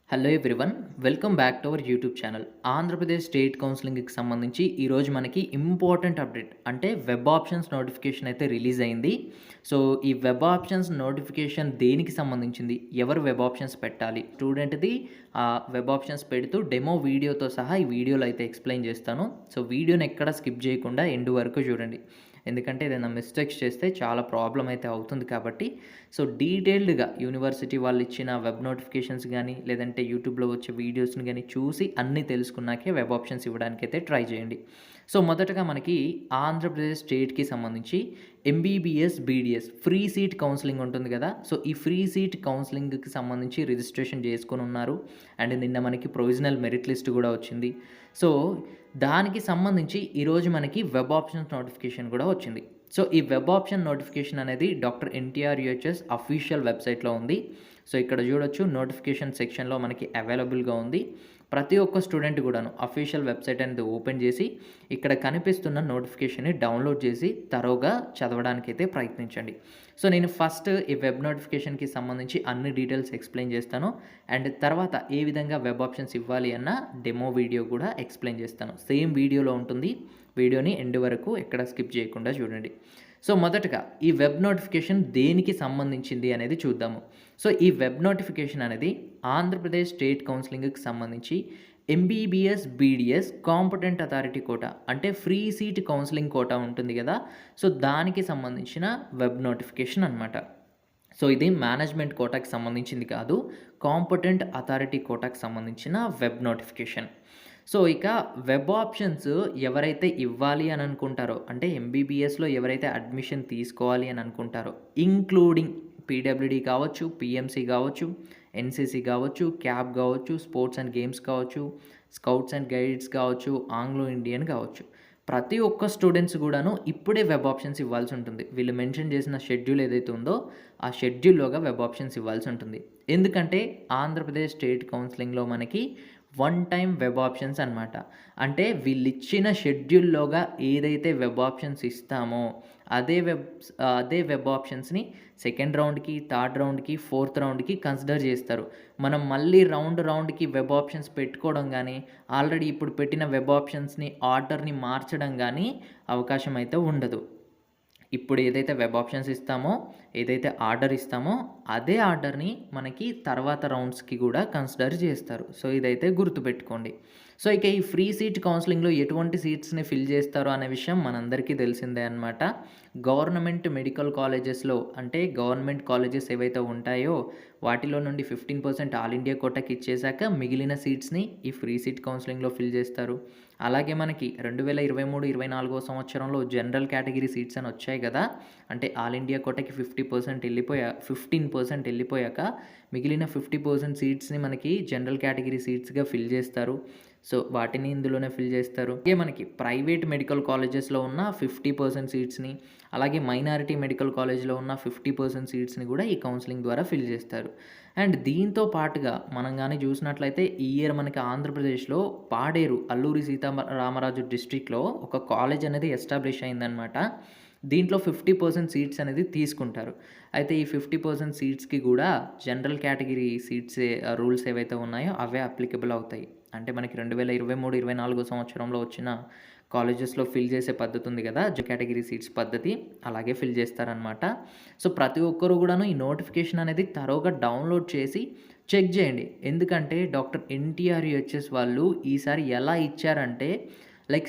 Hello everyone. Welcome back to our YouTube channel. Andhra Pradesh state కౌన్సిలింగ్‌కి సంబంధించి ఈరోజు మనకి ఇంపార్టెంట్ అప్డేట్ అంటే వెబ్ ఆప్షన్స్ నోటిఫికేషన్ అయితే రిలీజ్ అయింది. సో, ఈ వెబ్ ఆప్షన్స్ నోటిఫికేషన్ దేనికి సంబంధించింది? ఎవరు వెబ్ ఆప్షన్స్ పెట్టాలి? స్టూడెంట్‌ది వెబ్ ఆప్షన్స్ పెడుతూ డెమో వీడియోతో సహా ఈ వీడియోలో అయితే ఎక్స్‌ప్లెయిన్ చేస్తాను. సో, వీడియోని ఎక్కడ స్కిప్ చేయకుండా ఎండ్ వరకు చూడండి. ఎందుకంటే ఏదైనా మిస్టేక్స్ చేస్తే చాలా ప్రాబ్లమ్ అయితే అవుతుంది కాబట్టి. సో, డీటెయిల్డ్‌గా యూనివర్సిటీ వాళ్ళు ఇచ్చిన వెబ్ నోటిఫికేషన్స్ గానీ, లేదంటే యూట్యూబ్‌లో వచ్చే వీడియోస్‌ని గానీ చూసి అన్నీ తెలుసుకున్నాకే వెబ్ ఆప్షన్స్ ఇవ్వడానికైతే ట్రై చేయండి. సో, మొదటగా మనకి ఆంధ్రప్రదేశ్ స్టేట్‌కి సంబంధించి MBBS, BDS free seat counselling ఉంటుంది కదా! సో, ఈ ఫ్రీ సీట్ కౌన్సిలింగ్‌కి సంబంధించి రిజిస్ట్రేషన్ చేసుకొనున్నారు. అండ్ నిన్న మనకి ప్రొవిజనల్ మెరిట్ లిస్ట్ కూడా వచ్చింది. సో, దానికి సంబంధించి ఈరోజు మనకి వెబ్ ఆప్షన్స్ నోటిఫికేషన్ కూడా వచ్చింది. సో, ఈ వెబ్ ఆప్షన్ నోటిఫికేషన్ అనేది డాక్టర్ ఎన్టీఆర్ యూహెచ్ఎస్ అఫీషియల్ వెబ్‌సైట్‌లో ఉంది. సో, ఇక్కడ చూడొచ్చు నోటిఫికేషన్ సెక్షన్‌లో మనకి అవైలబుల్‌గా ఉంది. ప్రతి ఒక్క స్టూడెంట్ కూడాను అఫీషియల్ వెబ్‌సైట్ అనేది ఓపెన్ చేసి, ఇక్కడ కనిపిస్తున్న నోటిఫికేషన్‌ని డౌన్‌లోడ్ చేసి తరోగా చదవడానికైతే ప్రయత్నించండి. సో, నేను ఫస్ట్ ఈ వెబ్ నోటిఫికేషన్‌కి సంబంధించి అన్ని డీటెయిల్స్ ఎక్స్‌ప్లెయిన్ చేస్తాను. అండ్ తర్వాత ఏ విధంగా వెబ్ ఆప్షన్స్ ఇవ్వాలి అన్న డెమో వీడియో కూడా ఎక్స్‌ప్లెయిన్ చేస్తాను. సేమ్ వీడియోలో ఉంటుంది. వీడియోని ఎండ్ వరకు ఎక్కడ స్కిప్ చేయకుండా చూడండి. సో, మొదటగా ఈ వెబ్ నోటిఫికేషన్ దేనికి సంబంధించింది అనేది చూద్దాము. సో, ఈ వెబ్ నోటిఫికేషన్ అనేది ఆంధ్రప్రదేశ్ స్టేట్ కౌన్సిలింగ్‌కి సంబంధించి MBBS, BDS competent authority quota అంటే ఫ్రీ సీట్ కౌన్సిలింగ్ కోటా ఉంటుంది కదా! సో, దానికి సంబంధించిన వెబ్ నోటిఫికేషన్ అనమాట. సో, ఇది మేనేజ్మెంట్ కోటాకి సంబంధించింది కాదు. కాంపిటెంట్ అథారిటీ కోటాకి సంబంధించిన వెబ్ నోటిఫికేషన్. సో, ఇక వెబ్ ఆప్షన్స్ ఎవరైతే ఇవ్వాలి అని అనుకుంటారో, అంటే ఎంబీబీఎస్‌లో ఎవరైతే అడ్మిషన్ తీసుకోవాలి అని అనుకుంటారో, ఇంక్లూడింగ్ పీడబ్ల్యూడీ కావచ్చు, పీఎంసీ కావచ్చు, ఎన్సీసీ కావచ్చు, క్యాబ్ కావచ్చు, స్పోర్ట్స్ అండ్ గేమ్స్ కావచ్చు, స్కౌట్స్ అండ్ గైడ్స్ కావచ్చు, ఆంగ్లో ఇండియన్ కావచ్చు. ప్రతి ఒక్క స్టూడెంట్స్ కూడాను ఇప్పుడే వెబ్ ఆప్షన్స్ ఇవ్వాల్సి ఉంటుంది. వీళ్ళు మెన్షన్ చేసిన షెడ్యూల్ ఏదైతే ఉందో, ఆ షెడ్యూల్‌లోగా వెబ్ ఆప్షన్స్ ఇవ్వాల్సి ఉంటుంది. ఎందుకంటే ఆంధ్రప్రదేశ్ స్టేట్ కౌన్సిలింగ్‌లో మనకి వన్ టైమ్ వెబ్ ఆప్షన్స్ అనమాట. అంటే వీళ్ళిచ్చిన షెడ్యూల్‌లోగా ఏదైతే వెబ్ ఆప్షన్స్ ఇస్తామో, అదే వెబ్ ఆప్షన్స్‌ని సెకండ్ రౌండ్‌కి, థర్డ్ రౌండ్‌కి, ఫోర్త్ రౌండ్‌కి కన్సిడర్ చేస్తారు. మనం మళ్ళీ రౌండ్‌కి వెబ్ ఆప్షన్స్ పెట్టుకోవడం గానీ, ఆల్రెడీ ఇప్పుడు పెట్టిన వెబ్ ఆప్షన్స్‌ని ఆర్డర్‌ని మార్చడం గానీ అవకాశం అయితే ఉండదు. ఇప్పుడు ఏదైతే వెబ్ ఆప్షన్స్ ఇస్తామో, ఏదైతే ఆర్డర్ ఇస్తామో, అదే ఆర్డర్‌ని మనకి తర్వాత రౌండ్స్‌కి కూడా కన్సిడర్ చేస్తారు. సో, ఇదైతే గుర్తుపెట్టుకోండి. సో, ఇక ఈ ఫ్రీ సీట్ కౌన్సిలింగ్‌లో ఎటువంటి సీట్స్‌ని ఫిల్ చేస్తారో అనే విషయం మనందరికీ తెలిసిందే అనమాట. గవర్నమెంట్ మెడికల్ కాలేజెస్‌లో అంటే గవర్నమెంట్ కాలేజెస్ ఏవైతే ఉంటాయో, వాటిలో నుండి 15% ఆల్ ఇండియా కోటాకి ఇచ్చేసాక మిగిలిన సీట్స్‌ని ఈ ఫ్రీ సీట్ కౌన్సిలింగ్‌లో ఫిల్ చేస్తారు. అలాగే మనకి 2023, 24 సంవత్సరంలో జనరల్ కేటగిరీ సీట్స్ అని వచ్చాయి కదా! అంటే ఆల్ ఇండియా కోటాకి 15% వెళ్ళిపోయాక మిగిలిన 50% సీట్స్‌ని మనకి జనరల్ కేటగిరీ సీట్స్‌గా ఫిల్ చేస్తారు. సో, వాటిని ఇందులోనే ఫిల్ చేస్తారు. అలాగే మనకి ప్రైవేట్ మెడికల్ కాలేజెస్‌లో ఉన్న 50% సీట్స్‌ని, అలాగే మైనారిటీ మెడికల్ కాలేజ్‌లో ఉన్న 50% సీట్స్‌ని కూడా ఈ కౌన్సిలింగ్ ద్వారా ఫిల్ చేస్తారు. అండ్ దీంతో పాటుగా మనం గాని చూసినట్లయితే ఈ ఇయర్ మనకి ఆంధ్రప్రదేశ్‌లో పాడేరు, అల్లూరి సీతారామరాజు డిస్ట్రిక్ట్‌లో ఒక కాలేజ్ అనేది ఎస్టాబ్లిష్ అయిందనమాట. దీంట్లో 50% సీట్స్ అనేది తీసుకుంటారు. అయితే ఈ 50% సీట్స్‌కి కూడా జనరల్ కేటగిరీ రూల్స్ ఏవైతే ఉన్నాయో అవే అప్లికబుల్ అవుతాయి. అంటే మనకి 2023, 24 సంవత్సరంలో వచ్చిన కాలేజెస్‌లో ఫిల్ చేసే పద్ధతి ఉంది కదా! కేటగిరీ సీట్స్ పద్ధతి అలాగే ఫిల్ చేస్తారనమాట. సో, ప్రతి ఒక్కరు కూడాను ఈ నోటిఫికేషన్ అనేది తరోగా డౌన్‌లోడ్ చేసి చెక్ చేయండి. ఎందుకంటే డాక్టర్ ఎన్టీఆర్ యూహెచ్ఎస్ వాళ్ళు ఈసారి ఎలా ఇచ్చారంటే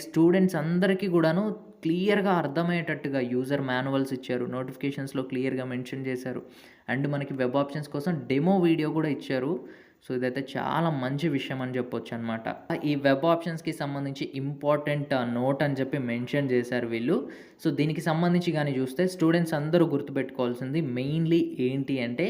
స్టూడెంట్స్ అందరికీ కూడాను క్లియర్‌గా అర్థమయ్యేటట్టుగా యూజర్ మాన్యువల్స్ ఇచ్చారు. నోటిఫికేషన్స్‌లో క్లియర్‌గా మెన్షన్ చేశారు. అండ్ మనకి వెబ్ ఆప్షన్స్ కోసం డెమో వీడియో కూడా ఇచ్చారు. సో, ఇదైతే చాలా మంచి విషయం అని చెప్పొచ్చనమాట. ఈ వెబ్ ఆప్షన్స్‌కి సంబంధించి ఇంపార్టెంట్ నోట్ అని చెప్పి మెన్షన్ చేశారు వీళ్ళు. సో, దీనికి సంబంధించి గాని చూస్తే స్టూడెంట్స్ అందరూ గుర్తుపెట్టుకోవాల్సింది మెయిన్‌లీ ఏంటి అంటే,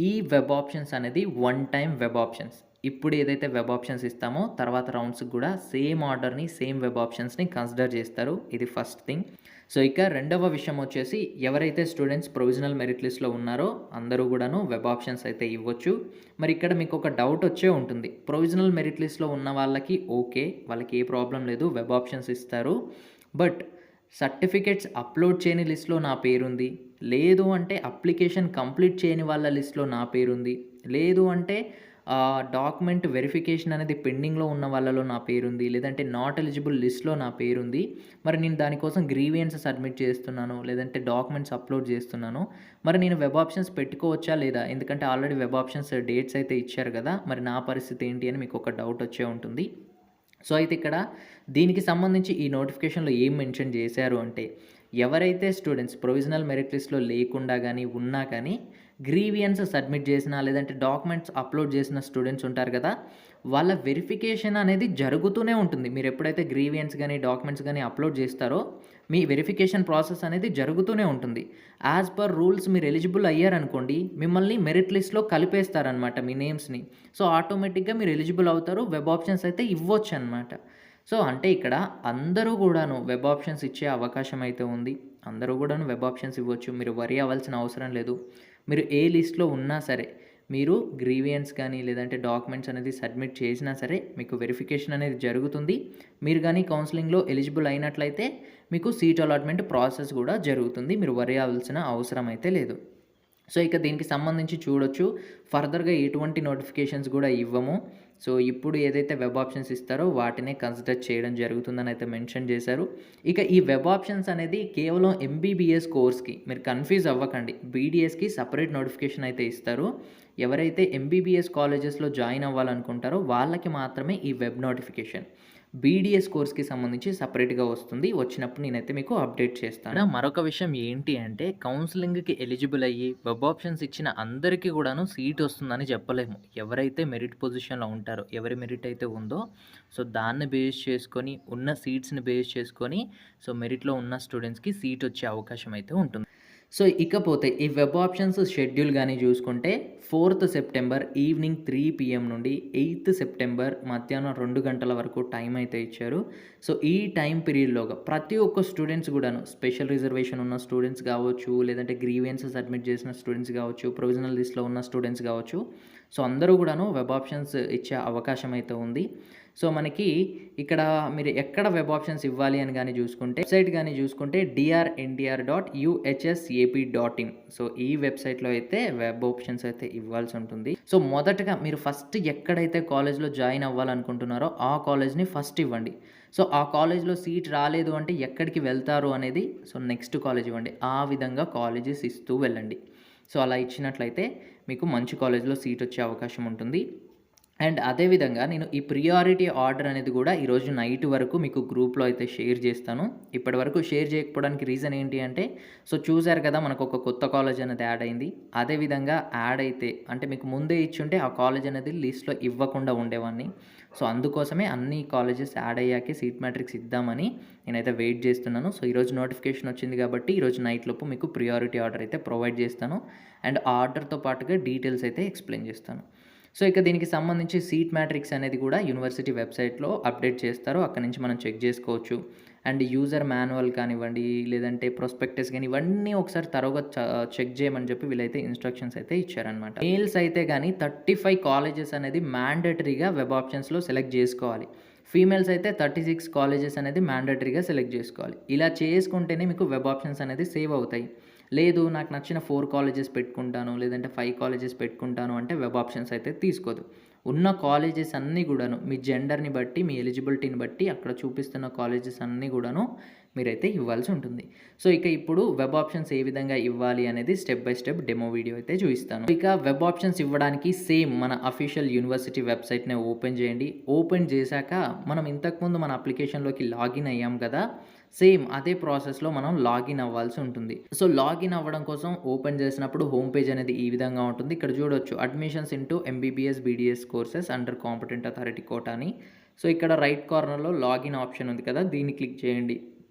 ఈ వెబ్ ఆప్షన్స్ అనేది వన్ టైమ్ వెబ్ ఆప్షన్స్. ఇప్పుడు ఏదైతే వెబ్ ఆప్షన్స్ ఇస్తామో తర్వాత రౌండ్స్‌కి కూడా సేమ్ ఆర్డర్‌ని, సేమ్ వెబ్ ఆప్షన్స్‌ని కన్సిడర్ చేస్తారు. ఇది ఫస్ట్ థింగ్. సో, ఇక రెండవ విషయం వచ్చేసి ఎవరైతే స్టూడెంట్స్ ప్రొవిజనల్ మెరిట్ లిస్ట్‌లో ఉన్నారో అందరూ కూడాను వెబ్ ఆప్షన్స్ అయితే ఇవ్వచ్చు. మరి ఇక్కడ మీకు ఒక డౌట్ వచ్చే ఉంటుంది. ప్రొవిజనల్ మెరిట్ లిస్ట్‌లో ఉన్న వాళ్ళకి ఓకే. వాళ్ళకి ఏ ప్రాబ్లమ్ లేదు. వెబ్ ఆప్షన్స్ ఇస్తారు. బట్ సర్టిఫికేట్స్ అప్‌లోడ్ చేయని లిస్ట్‌లో నా పేరుంది. లేదు అంటే అప్లికేషన్ కంప్లీట్ చేయని వాళ్ళ లిస్ట్‌లో నా పేరుంది. లేదు అంటే డాక్యుమెంట్ వెరిఫికేషన్ అనేది పెండింగ్‌లో ఉన్న వాళ్ళలో నా పేరుంది. లేదంటే నాట్ ఎలిజిబుల్ లిస్ట్‌లో నా పేరుంది. మరి నేను దానికోసం గ్రీవియన్స్ సబ్మిట్ చేస్తున్నాను. లేదంటే డాక్యుమెంట్స్ అప్‌లోడ్ చేస్తున్నాను. మరి నేను వెబ్ ఆప్షన్స్ పెట్టుకోవచ్చా లేదా? ఎందుకంటే ఆల్రెడీ వెబ్ ఆప్షన్స్ డేట్స్ అయితే ఇచ్చారు కదా! మరి నా పరిస్థితి ఏంటి అని మీకు ఒక డౌట్ వచ్చే ఉంటుంది. సో, అయితే ఇక్కడ దీనికి సంబంధించి ఈ నోటిఫికేషన్‌లో ఏం మెన్షన్ చేశారు అంటే, ఎవరైతే స్టూడెంట్స్ ప్రొవిజనల్ మెరిట్ లిస్ట్‌లో లేకుండా గానీ, ఉన్నా కానీ గ్రీవియన్స్ సబ్మిట్ చేసినా, లేదంటే డాక్యుమెంట్స్ అప్‌లోడ్ చేసిన స్టూడెంట్స్ ఉంటారు కదా! వాళ్ళ వెరిఫికేషన్ అనేది జరుగుతూనే ఉంటుంది. మీరెప్పుడైతే గ్రీవియన్స్ గానీ, డాక్యుమెంట్స్ గానీ అప్‌లోడ్ చేస్తారో, మీ వెరిఫికేషన్ ప్రాసెస్ అనేది జరుగుతూనే ఉంటుంది. యాజ్ పర్ రూల్స్ మీరు ఎలిజిబుల్ అయ్యారనుకోండి, మిమ్మల్ని మెరిట్ లిస్ట్‌లో కలిపేస్తారనమాట మీ నేమ్స్‌ని. సో, ఆటోమేటిక్‌గా మీరు ఎలిజిబుల్ అవుతారు. వెబ్ ఆప్షన్స్ అయితే ఇవ్వొచ్చనమాట. సో, అంటే ఇక్కడ అందరూ గూడాను వెబ్ ఆప్షన్స్ ఇచ్చే అవకాశం అయితే ఉంది. అందరూ గూడాను వెబ్ ఆప్షన్స్ ఇవ్వచ్చు. మీరు వరీ అవ్వాల్సిన అవసరం లేదు. మీరు ఏ లిస్ట్‌లో ఉన్నా సరే, మీరు గ్రీవియన్స్ కానీ, లేదంటే డాక్యుమెంట్స్ అనేది సబ్మిట్ చేసినా సరే, మీకు వెరిఫికేషన్ అనేది జరుగుతుంది. మీరు గానీ కౌన్సెలింగ్‌లో ఎలిజిబుల్ అయినట్లయితే, మీకు సీట్ అలాట్‌మెంట్ ప్రాసెస్ గూడా జరుగుతుంది. మీరు వరీ అవ్వాల్సిన అవసరం అయితే లేదు. సో, ఇక దీనికి సంబంధించి చూడొచ్చు. ఫర్దర్‌గా ఎటువంటి నోటిఫికేషన్స్ గూడా ఇవ్వము. సో, ఇప్పుడు ఏదైతే వెబ్ ఆప్షన్స్ ఇస్తారో వాటినే కన్సిడర్ చేయడం జరుగుతుందని అయితే మెన్షన్ చేశారు. ఇక ఈ వెబ్ ఆప్షన్స్ అనేది కేవలం ఎంబీబీఎస్ కోర్స్‌కి మీరు కన్‌ఫ్యూజ్ అవ్వకండి. బీడీఎస్‌కి సెపరేట్ నోటిఫికేషన్ అయితే ఇస్తారు. ఎవరైతే ఎంబీబీఎస్ కాలేజెస్‌లో జాయిన్ అవ్వాలనుకుంటారో వాళ్ళకి మాత్రమే ఈ వెబ్ నోటిఫికేషన్. బీడీఎస్ కోర్స్‌కి సంబంధించి సెపరేట్‌గా వస్తుంది. వచ్చినప్పుడు నేనైతే మీకు అప్డేట్ చేస్తాను. మరొక విషయం ఏంటి అంటే కౌన్సెలింగ్‌కి ఎలిజిబుల్ అయ్యి వెబ్ ఆప్షన్స్ ఇచ్చిన అందరికీ కూడాను సీట్ వస్తుందని చెప్పలేము. ఎవరైతే మెరిట్ పొజిషన్‌లో ఉంటారో, ఎవరి మెరిట్ అయితే ఉందో సో, దాన్ని బేస్ చేసుకొని ఉన్న సీట్స్‌ని బేస్ చేసుకొని సో, మెరిట్‌లో ఉన్న స్టూడెంట్స్‌కి సీట్ వచ్చే అవకాశం అయితే ఉంటుంది. సో, ఇకపోతే ఈ వెబ్ ఆప్షన్స్ షెడ్యూల్ గాని చూసుకుంటే 4థ్ సెప్టెంబర్ ఈవినింగ్ 3 పీఎం నుండి 8థ్ సెప్టెంబర్ మధ్యాహ్నం 2 గంటల వరకు టైం అయితే ఇచ్చారు. సో, ఈ టైం పీరియడ్‌లోగా ప్రతి ఒక్క స్టూడెంట్స్ గూడాను స్పెషల్ రిజర్వేషన్ ఉన్న స్టూడెంట్స్ గావచ్చు, లేదంటే గ్రీవియన్స్ సబ్మిట్ చేసిన స్టూడెంట్స్ గావచ్చు, ప్రొవిజనల్ లిస్ట్‌లో ఉన్న స్టూడెంట్స్ గావచ్చు. సో, అందరూ గూడాను వెబ్ ఆప్షన్స్ ఇచ్చే అవకాశం అయితే ఉంది. సో, మనకి ఇక్కడ మీరు ఎక్కడ వెబ్ ఆప్షన్స్ ఇవ్వాలి అని గాని చూసుకుంటే, వెబ్‌సైట్ గాని చూసుకుంటే drndr.uHSAP.in. సో, ఈ వెబ్‌సైట్‌లో అయితే వెబ్ ఆప్షన్స్ అయితే ఇవ్వాల్సి ఉంటుంది. సో, మొదటగా మీరు ఫస్ట్ ఎక్కడైతే కాలేజ్‌లో జాయిన్ అవ్వాలనుకుంటున్నారో ఆ కాలేజ్‌ని ఫస్ట్ ఇవ్వండి. సో, ఆ కాలేజ్‌లో సీట్ రాలేదు అంటే ఎక్కడికి వెళ్తారు అనేది సో, నెక్స్ట్ కాలేజ్ ఇవ్వండి. ఆ విధంగా కాలేజెస్ ఇస్తూ వెళ్ళండి. సో, అలా ఇచ్చినట్లయితే మీకు మంచి కాలేజ్‌లో సీట్ వచ్చే అవకాశం ఉంటుంది. అండ్ అదే విధంగా నేను ఈ ప్రియారిటీ ఆర్డర్ అనేది కూడా ఈరోజు నైట్ వరకు మీకు గ్రూప్‌లో అయితే షేర్ చేస్తాను. ఇప్పటివరకు షేర్ చేయకపోవడానికి రీజన్ ఏంటి అంటే, సో చూసారు కదా మనకు ఒక కొత్త కాలేజ్ అనేది యాడ్ అయింది. అదే విధంగా యాడ్ అయితే అంటే మీకు ముందే ఇచ్చుంటే ఆ కాలేజ్ అనేది లిస్ట్‌లో ఇవ్వకుండా ఉండేవాడిని. సో అందుకోసమే అన్ని కాలేజెస్ యాడ్ అయ్యాకే సీట్ మ్యాట్రిక్స్ ఇద్దామని నేనైతే వెయిట్ చేస్తున్నాను. సో ఈరోజు నోటిఫికేషన్ వచ్చింది కాబట్టి ఈరోజు నైట్ లోపు మీకు ప్రియారిటీ ఆర్డర్ అయితే ప్రొవైడ్ చేస్తాను. అండ్ ఆర్డర్‌తో పాటుగా డీటెయిల్స్ అయితే ఎక్స్‌ప్లెయిన్ చేస్తాను. సో, ఇక దీనికి సంబంధించి సీట్ మ్యాట్రిక్స్ అనేది కూడా యూనివర్సిటీ వెబ్‌సైట్‌లో అప్డేట్ చేస్తారు. అక్కడి నుంచి మనం చెక్ చేసుకోవచ్చు. అండ్ యూజర్ మాన్యువల్ కానివ్వండి, లేదంటే ప్రాస్పెక్టస్ గాని ఇవన్నీ ఒకసారి తరోగా చెక్ చేయమని చెప్పి వీళ్ళైతే ఇన్‌స్ట్రక్షన్స్ అయితే ఇచ్చారనమాట. మెయిల్స్ అయితే గాని 35 కాలేజెస్ అనేది మ్యాండేటరీగా వెబ్ ఆప్షన్స్‌లో సెలెక్ట్ జేసుకోవాలి. ఫీమేల్స్ అయితే 36 కాలేజెస్ అనేది మ్యాండేటరీగా సెలెక్ట్ జేసుకోవాలి. ఇలా చేసుకుంటేనే మీకు వెబ్ ఆప్షన్స్ అనేది సేవ్ అవుతాయి. లేదు నాకు నచ్చిన 4 కాలేజెస్ పెట్టుకుంటాను, లేదంటే 5 కాలేజెస్ పెట్టుకుంటాను అంటే వెబ్ ఆప్షన్స్ అయితే తీసుకోదు. ఉన్న కాలేజెస్ అన్నీ గూడాను మీ జెండర్‌ని బట్టి, మీ ఎలిజిబిలిటీని బట్టి అక్కడ చూపిస్తున్న కాలేజెస్ అన్నీ గూడాను మీరైతే ఇవ్వాల్సి ఉంటుంది. సో, ఇక ఇప్పుడు వెబ్ ఆప్షన్స్ ఏ విధంగా ఇవ్వాలి అనేది step by step demo video అయితే చూయిస్తాను. ఇక వెబ్ ఆప్షన్స్ ఇవ్వడానికి సేమ్ మన అఫీషియల్ యూనివర్సిటీ వెబ్‌సైట్‌నే ఓపెన్ చేయండి. ఓపెన్ చేశాక మనం ఇంతకుముందు మన అప్లికేషన్‌లోకి లాగిన్ అయ్యాం కదా! సేమ్ అదే ప్రాసెస్‌లో మనం లాగిన్ అవ్వాల్సి ఉంటుంది. సో, లాగిన్ అవ్వడం కోసం ఓపెన్ చేసినప్పుడు హోమ్ పేజ్ అనేది ఈ విధంగా ఉంటుంది. ఇక్కడ చూడొచ్చు admissions into MBBS, BDS courses under competent authority quota అని. సో, ఇక్కడ రైట్ కార్నర్‌లో లాగిన్ ఆప్షన్ ఉంది కదా! దీన్ని క్లిక్ చేయండి.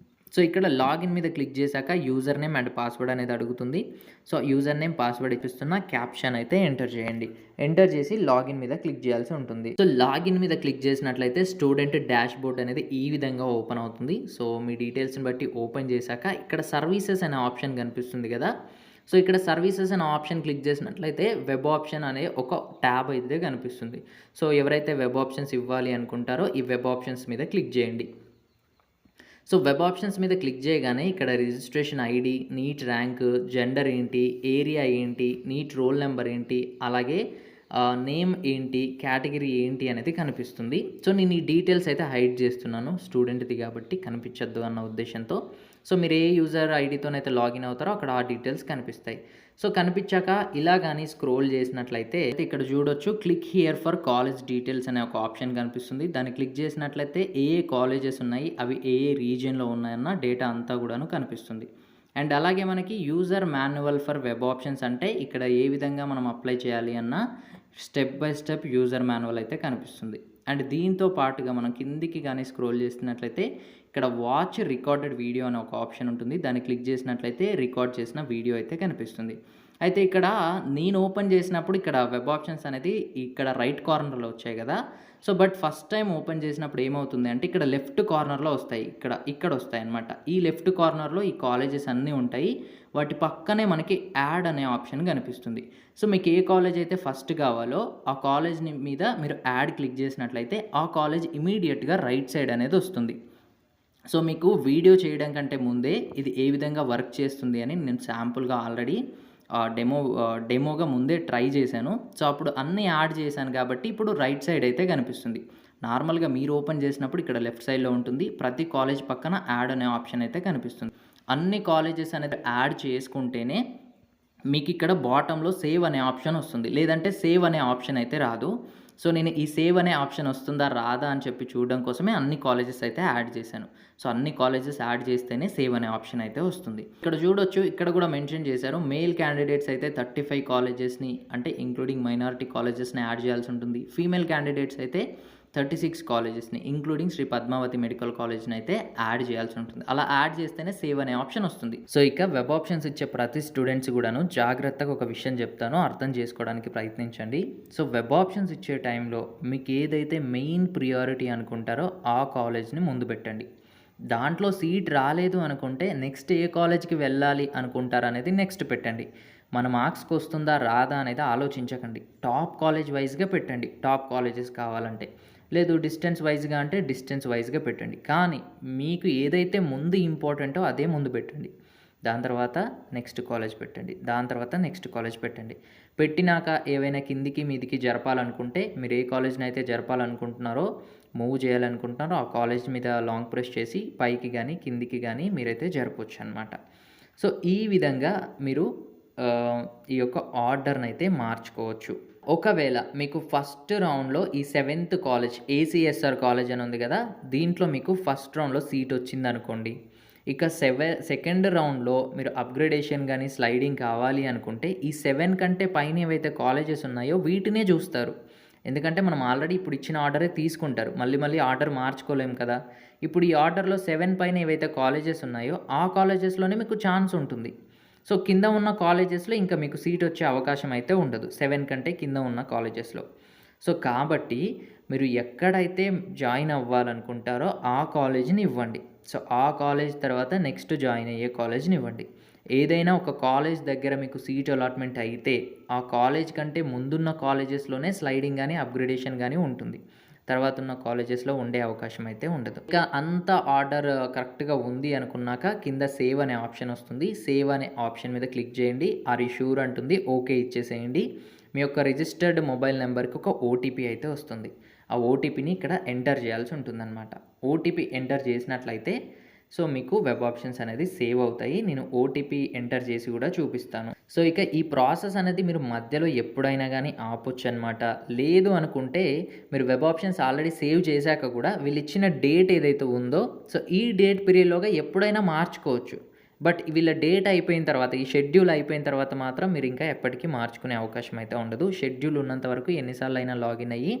సో, ఇక్కడ లాగిన్ మీద క్లిక్ చేశాక యూజర్ నేమ్ అండ్ పాస్వర్డ్ అనేది అడుగుతుంది. సో, యూజర్ నేమ్, పాస్వర్డ్ ఇస్తున్న క్యాప్షన్ అయితే ఎంటర్ చేయండి. ఎంటర్ చేసి లాగిన్ మీద క్లిక్ చేయాల్సి ఉంటుంది. సో, లాగిన్ మీద క్లిక్ చేసినట్లయితే స్టూడెంట్ డాష్‌బోర్డ్ అనేది ఈ విధంగా ఓపెన్ అవుతుంది. సో, మీ డీటెయిల్స్‌ని బట్టి ఓపెన్ చేశాక ఇక్కడ సర్వీసెస్ అనే ఆప్షన్ కనిపిస్తుంది కదా! సో, ఇక్కడ సర్వీసెస్ అనే ఆప్షన్ క్లిక్ చేసినట్లయితే వెబ్ ఆప్షన్ అనే ఒక ట్యాబ్ అయితే కనిపిస్తుంది. సో, ఎవరైతే వెబ్ ఆప్షన్స్ ఇవ్వాలి అనుకుంటారో ఈ వెబ్ ఆప్షన్స్ మీద క్లిక్ చేయండి. సో, వెబ్ ఆప్షన్స్ మీద క్లిక్ చేయగానే ఇక్కడ registration ID, NEET rank, gender ఏంటి, ఏరియా ఏంటి, నీట్ రోల్ నంబర్ ఏంటి, అలాగే నేమ్ ఏంటి, కేటగిరీ ఏంటి అనేది కనిపిస్తుంది. సో నేను ఈ డీటెయిల్స్ అయితే హైడ్ చేస్తున్నాను స్టూడెంట్‌ది కాబట్టి కనిపించొద్దు అన్న ఉద్దేశ్యంతో. సో మీరు ఏ యూజర్ ఐడీతోనైతే లాగిన్ అవుతారో అక్కడ ఆ డీటెయిల్స్ కనిపిస్తాయి. సో కనిపించాక ఇలా గాని స్క్రోల్ చేసినట్లయితే ఇక్కడ చూడొచ్చు click here for college details అనే ఒక ఆప్షన్ కనిపిస్తుంది. దాన్ని క్లిక్ చేసినట్లయితే ఏ కాలేజెస్ ఉన్నాయి, అవి ఏ రీజియన్‌లో ఉన్నాయన్న డేటా అంతా కూడాను కనిపిస్తుంది. అండ్ అలాగే మనకి user manual for web options అంటే ఇక్కడ ఏ విధంగా మనం అప్లై చేయాలి అన్న step by step user manual అయితే కనిపిస్తుంది. అండ్ దీంతో పాటుగా మనం కిందికి కానీ స్క్రోల్ చేసినట్లయితే ఇక్కడ వాచ్ రికార్డెడ్ వీడియో అనే ఒక ఆప్షన్ ఉంటుంది. దాన్ని క్లిక్ చేసినట్లయితే రికార్డ్ చేసిన వీడియో అయితే కనిపిస్తుంది. అయితే ఇక్కడ నేను ఓపెన్ చేసినప్పుడు ఇక్కడ వెబ్ ఆప్షన్స్ అనేది ఇక్కడ రైట్ కార్నర్‌లో వచ్చాయి కదా! So but first time open చేసినప్పుడు ఏమవుతుంది అంటే ఇక్కడ లెఫ్ట్ కార్నర్‌లో వస్తాయి. ఇక్కడ వస్తాయన్నమాట. ఈ లెఫ్ట్ కార్నర్‌లో ఈ కాలేజెస్ అన్నీ ఉంటాయి. వాటి పక్కనే మనకి యాడ్ అనే ఆప్షన్ కనిపిస్తుంది. సో మీకు ఏ కాలేజ్ అయితే ఫస్ట్ కావాలో ఆ కాలేజ్‌ని మీద మీరు యాడ్ క్లిక్ చేసినట్లయితే ఆ కాలేజ్ ఇమ్మీడియేట్‌గా రైట్ సైడ్ అనేది వస్తుంది. సో మీకు వీడియో చేయడం కంటే ముందే ఇది ఏ విధంగా వర్క్ చేస్తుంది అని నేను శాంపుల్‌గా ఆల్రెడీ డెమోగా ముందే ట్రై చేశాను. సో అప్పుడు అన్నీ యాడ్ చేశాను కాబట్టి ఇప్పుడు రైట్ సైడ్ అయితే కనిపిస్తుంది. నార్మల్‌గా మీరు ఓపెన్ చేసినప్పుడు ఇక్కడ లెఫ్ట్ సైడ్‌లో ఉంటుంది. ప్రతి కాలేజ్ పక్కన యాడ్ అనే ఆప్షన్ అయితే కనిపిస్తుంది. అన్ని కాలేజెస్ అనేది యాడ్ చేసుకుంటేనే మీకు ఇక్కడ బాటంలో సేవ్ అనే ఆప్షన్ వస్తుంది. లేదంటే సేవ్ అనే ఆప్షన్ అయితే రాదు. సో నేను ఈ సేవ్ అనే ఆప్షన్ వస్తుందా రాదా అని చెప్పి చూడడం కోసమే అన్ని కాలేజెస్ అయితే యాడ్ చేశాను. సో అన్ని కాలేజెస్ యాడ్ చేస్తేనే సేవ్ అనే ఆప్షన్ అయితే వస్తుంది. ఇక్కడ చూడొచ్చు ఇక్కడ కూడా మెన్షన్ చేశారు. మేల్ క్యాండిడేట్స్ అయితే 35 కాలేజెస్‌ని అంటే ఇంక్లూడింగ్ మైనారిటీ కాలేజెస్‌ని యాడ్ చేయాల్సి ఉంటుంది. ఫీమేల్ క్యాండిడేట్స్ అయితే 36 కాలేజెస్‌ని ఇంక్లూడింగ్ శ్రీ పద్మావతి మెడికల్ కాలేజ్‌ని అయితే యాడ్ చేయాల్సి ఉంటుంది. అలా యాడ్ చేస్తేనే సేవ్ అనే ఆప్షన్ వస్తుంది. సో ఇక వెబ్ ఆప్షన్స్ ఇచ్చే ప్రతి స్టూడెంట్స్ కూడాను జాగ్రత్తగా ఒక విషయం చెప్తాను, అర్థం చేసుకోవడానికి ప్రయత్నించండి. సో వెబ్ ఆప్షన్స్ ఇచ్చే టైంలో మీకు ఏదైతే మెయిన్ ప్రియారిటీ అనుకుంటారో ఆ కాలేజ్‌ని ముందు పెట్టండి. దాంట్లో సీట్ రాలేదు అనుకుంటే నెక్స్ట్ ఏ కాలేజ్‌కి వెళ్ళాలి అనుకుంటారనేది నెక్స్ట్ పెట్టండి. మన మార్క్స్‌కి వస్తుందా రాదా అనేది ఆలోచించకండి. టాప్ కాలేజ్ వైస్‌గా పెట్టండి. టాప్ కాలేజెస్ కావాలంటే. లేదు డిస్టెన్స్ వైస్‌గా అంటే డిస్టెన్స్ వైస్‌గా పెట్టండి. కానీ మీకు ఏదైతే ముందు ఇంపార్టెంటో అదే ముందు పెట్టండి. దాని తర్వాత నెక్స్ట్ కాలేజ్ పెట్టండి. దాని తర్వాత నెక్స్ట్ కాలేజ్ పెట్టండి. పెట్టినాక ఏవైనా కిందికి మీదికి జరపాలనుకుంటే మీరు ఏ కాలేజ్‌నైతే జరపాలనుకుంటున్నారో, మూవ్ చేయాలనుకుంటున్నారో ఆ కాలేజ్ మీద లాంగ్ ప్రెస్ చేసి పైకి గానీ, కిందికి గానీ మీరైతే జరపొచ్చనమాట. సో ఈ విధంగా మీరు ఈ యొక్క ఆర్డర్‌నైతే మార్చుకోవచ్చు. ఒకవేళ మీకు ఫస్ట్ రౌండ్‌లో ఈ 7థ్ కాలేజ్ ఏసీఎస్ఆర్ కాలేజ్ అని ఉంది కదా! దీంట్లో మీకు ఫస్ట్ రౌండ్‌లో సీట్ వచ్చిందనుకోండి. ఇక సెకండ్ రౌండ్‌లో మీరు అప్‌గ్రేడేషన్ గాని, స్లైడింగ్ కావాలి అనుకుంటే ఈ 7 కంటే పైన ఏవైతే కాలేజెస్ ఉన్నాయో వీటినే చూస్తారు. ఎందుకంటే మనం ఆల్రెడీ ఇప్పుడు ఇచ్చిన ఆర్డరే తీసుకుంటారు. మళ్ళీ మళ్ళీ ఆర్డర్ మార్చుకోలేం కదా! ఇప్పుడు ఈ ఆర్డర్‌లో 7 పైన ఏవైతే కాలేజెస్ ఉన్నాయో ఆ కాలేజెస్‌లోనే మీకు ఛాన్స్ ఉంటుంది. సో కింద ఉన్న కాలేజెస్‌లో ఇంకా మీకు సీట్ వచ్చే అవకాశం అయితే ఉండదు. 7 కంటే కింద ఉన్న కాలేజెస్‌లో. సో కాబట్టి మీరు ఎక్కడైతే జాయిన్ అవ్వాలనుకుంటారో ఆ కాలేజ్‌ని ఇవ్వండి. సో ఆ కాలేజ్ తర్వాత నెక్స్ట్ జాయిన్ అయ్యే కాలేజ్‌ని ఇవ్వండి. ఏదైనా ఒక కాలేజ్ దగ్గర మీకు సీట్ అలాట్‌మెంట్ అయితే ఆ కాలేజ్ కంటే ముందున్న కాలేజెస్‌లోనే స్లైడింగ్ గాని, అప్‌గ్రేడేషన్ గాని ఉంటుంది. తర్వాత ఉన్న కాలేజెస్‌లో ఉండే అవకాశం అయితే ఉండదు. ఇక అంతా ఆర్డర్ కరెక్ట్‌గా ఉంది అనుకున్నాక కింద సేవ్ అనే ఆప్షన్ వస్తుంది. సేవ్ అనే ఆప్షన్ మీద క్లిక్ చేయండి. ఆర్ యూ ష్యూర్ అంటుంది. ఓకే ఇచ్చేసేయండి. మీ యొక్క రిజిస్టర్డ్ మొబైల్ నెంబర్‌కి ఒక ఓటీపీ అయితే వస్తుంది. ఆ ఓటీపీని ఇక్కడ ఎంటర్ చేయాల్సి ఉంటుందన్నమాట. ఓటీపీ ఎంటర్ చేసినట్లయితే సో మీకు వెబ్ ఆప్షన్స్ అనేది సేవ్ అవుతాయి. నేను ఓటీపీ ఎంటర్ చేసి కూడా చూపిస్తాను. సో ఇక ఈ ప్రాసెస్ అనేది మీరు మధ్యలో ఎప్పుడైనా గానీ ఆపొచ్చనమాట. లేదు అనుకుంటే మీరు వెబ్ ఆప్షన్స్ ఆల్రెడీ సేవ్ చేశాక కూడా వీళ్ళిచ్చిన డేట్ ఏదైతే ఉందో సో ఈ డేట్ పీరియడ్‌లోగా ఎప్పుడైనా మార్చుకోవచ్చు. బట్ వీళ్ళ డేట్ అయిపోయిన తర్వాత ఈ షెడ్యూల్ అయిపోయిన తర్వాత మాత్రం మీరు ఇంకా ఎప్పటికీ మార్చుకునే అవకాశం అయితే ఉండదు. షెడ్యూల్ ఉన్నంత వరకు ఎన్ని సార్లైనా లాగిన్ అయ్యి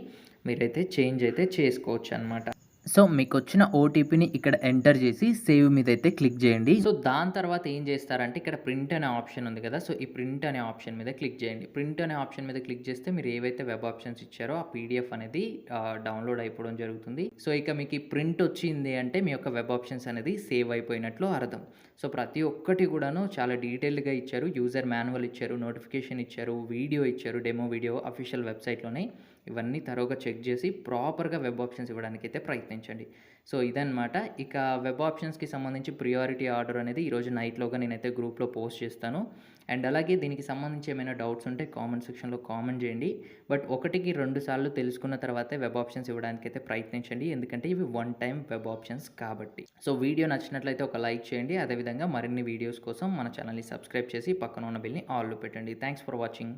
మీరైతే చేంజ్ అయితే చేసుకోవచ్చనమాట. సో మీకొచ్చిన ఓటీపీని ఇక్కడ ఎంటర్ చేసి సేవ్ మీదైతే క్లిక్ చేయండి. సో దాని తర్వాత ఏం చేస్తారంటే ఇక్కడ ప్రింట్ అనే ఆప్షన్ ఉంది కదా! సో ఈ ప్రింట్ అనే ఆప్షన్ మీద క్లిక్ చేయండి. ప్రింట్ అనే ఆప్షన్ మీద క్లిక్ చేస్తే మీరు ఏవైతే వెబ్ ఆప్షన్స్ ఇచ్చారో ఆ పీడీఎఫ్ అనేది డౌన్‌లోడ్ అయిపోవడం జరుగుతుంది. సో ఇక మీకు ఈ ప్రింట్ వచ్చింది అంటే మీ యొక్క వెబ్ ఆప్షన్స్ అనేది సేవ్ అయిపోయినట్లు అర్థం. సో ప్రతి ఒక్కటి కూడాను చాలా డీటెయిల్డ్‌గా ఇచ్చారు. యూజర్ మాన్యువల్ ఇచ్చారు, నోటిఫికేషన్ ఇచ్చారు, వీడియో ఇచ్చారు, డెమో వీడియో అఫీషియల్ వెబ్‌సైట్‌లోనే. ఇవన్నీ తరోగా చెక్ చేసి ప్రాపర్‌గా వెబ్ ఆప్షన్స్ ఇవ్వడానికైతే ప్రయత్నించండి. గమనించండి. సో, ఇదనమాట. ఇక వెబ్ ఆప్షన్స్‌కి సంబంధించి ప్రియారిటీ ఆర్డర్ అనేది ఈరోజు నైట్‌లోగా నేనైతే గ్రూప్‌లో పోస్ట్ చేస్తాను. అండ్ అలాగే దీనికి సంబంధించి ఏమైనా డౌట్స్ ఉంటే కామెంట్ సెక్షన్‌లో కామెంట్ చేయండి. బట్ ఒకటికి 2 సార్లు తెలుసుకున్న తర్వాతే వెబ్ ఆప్షన్స్ ఇవ్వడానికైతే ప్రయత్నించండి. ఎందుకంటే ఇవి వన్ టైమ్ వెబ్ ఆప్షన్స్ కాబట్టి. సో, వీడియో నచ్చినట్లయితే ఒక లైక్ చేయండి. అదేవిధంగా మరిన్ని వీడియోస్ కోసం మన ఛానల్‌ని సబ్స్క్రైబ్ చేసి పక్కన ఉన్న బెల్‌ని ఆల్‌లో పెట్టండి. Thanks for watching.